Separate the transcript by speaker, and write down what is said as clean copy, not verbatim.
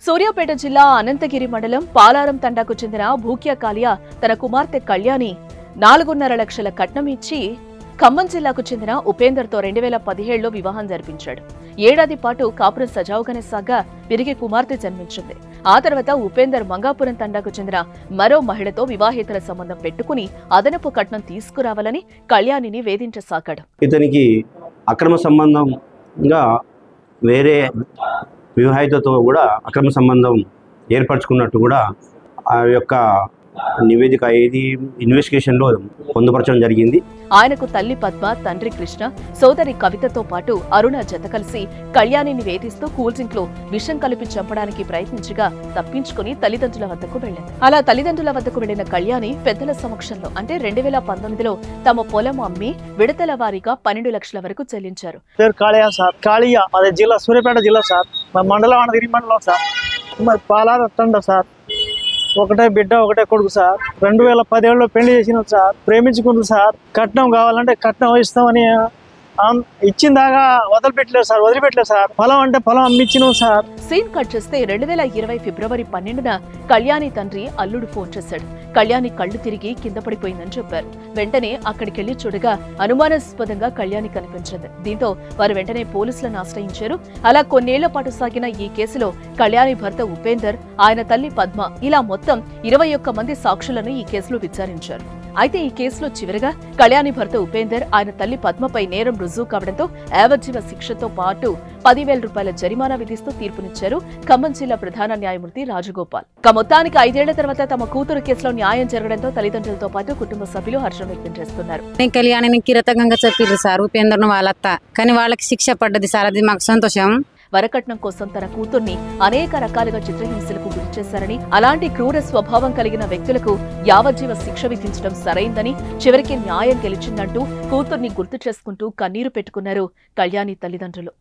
Speaker 1: సూర్యాపేట జిల్లా అనంతగిరి మండలం పాలారం తండాకు చెందిన భూక్యా కాలియా తన కుమార్తె కళ్యాణి 4.5 లక్షల కట్నం ఇచ్చి ఖమ్మం జిల్లాకు చెందిన ఉపేందర్తో 2017లో వివాహం జరిపించాడు. ఏడాది పాటు కాపురం సజావుగానే సాగా వీరికి కుమార్తె జన్మించింది. ఆ తర్వాత ఉపేందర్ మంగాపురం తండాకు చెందిన మరో మహిళతో వివాహేతర సంబంధం పెట్టుకుని అదనపు కట్నం తీసుకురావాలని కళ్యాణిని వేధించసాగాడు.
Speaker 2: ఇతనికి అక్రమ సంబంధంగా వేరే వివాహితతో కూడా అక్రమ సంబంధం ఏర్పరచుకున్నట్టు కూడా ఆ యొక్క నివేదిక ఇన్వెస్టిగేషన్లో పొందుపరచడం జరిగింది.
Speaker 1: ఆయనకు తల్లి పద్మ, తండ్రి కృష్ణ, సోదరి కవితతో పాటు అరుణ జత కలిసి కళ్యాణిని వేధిస్తూ కూల్ డ్రింక్ లో విషం కలిపి చంపడానికి ప్రయత్నించగా తప్పించుకుని తల్లిదండ్రుల వద్దకు వెళ్లింది. అలా తల్లిదండ్రుల వద్దకు వెళ్లిన కళ్యాణి పెద్దల సమక్షంలో అంటే 2019లో తమ పొలం అమ్మి విడతల వారీగా 12 లక్షల వరకు చెల్లించారు.
Speaker 3: సూర్యాపేట జిల్లా సార్, మండలం అనంతగిరి మండలం సార్, పాలారం సార్. ఒకటే బిడ్డ ఒకటే కొడుకు సార్. 2017లో పెళ్లి చేసిన సార్. ప్రేమించుకుంది సార్. కట్నం కావాలంటే కట్నం ఇస్తామని ఇచ్చిందాగా వదిలిపెట్టలేదు సార్. పొలం అంటే పొలం అమ్మిచ్చినాం సార్.
Speaker 1: సీన్ కట్ చేస్తే 2020 ఫిబ్రవరి 12న కళ్యాణి తండ్రి అల్లుడు ఫోన్ చేశాడు. కళ్యాణి కళ్లు తిరిగి కింద పడిపోయిందని చెప్పారు. వెంటనే అక్కడికెళ్లి చూడగా అనుమానాస్పదంగా కళ్యాణి కనిపించింది. దీంతో వారు వెంటనే పోలీసులను ఆశ్రయించారు. అలా కొన్నేళ్ల పాటు సాగిన ఈ కేసులో కళ్యాణి భర్త ఉపేందర్, ఆయన తల్లి పద్మ ఇలా మొత్తం 21 మంది సాక్షులను ఈ కేసులో విచారించారు. అయితే ఈ కేసులో చివరగా కళ్యాణి భర్త ఉపేందర్, ఆయన తల్లి పద్మపై నేరం రుజువు కావడంతో యావజ్జీవ శిక్షతో పాటు 10,000 రూపాయల జరిమానా విధిస్తూ తీర్పునిచ్చారు ఖమ్మం జిల్లా ప్రధాన న్యాయమూర్తి రాజగోపాల్. మొత్తానికి 5 ఏళ్ల తర్వాత తమ కూతురు కేసులో న్యాయం జరగడంతో తల్లిదండ్రులతో పాటు కుటుంబ సభ్యులు హర్షం వ్యక్తం చేస్తున్నారు.
Speaker 4: కళ్యాణిని కిరతకంగా చెప్పారు సార్ ఉపేందర్ను వాళ్ళత్త, కానీ వాళ్ళకి శిక్ష పడ్డది సార్. అది మాకు సంతోషం.
Speaker 1: వరకట్నం కోసం తన కూతుర్ని అనేక రకాలుగా చిత్రహింసలకు గురి చేశారని, అలాంటి క్రూర స్వభావం కలిగిన వ్యక్తులకు యావజ్జీవ శిక్ష విధించడం సరైందని, చివరికి న్యాయం గెలిచిందంటూ కూతుర్ని గుర్తు చేసుకుంటూ కన్నీరు పెట్టుకున్నారు కళ్యాణి తల్లిదండ్రులు.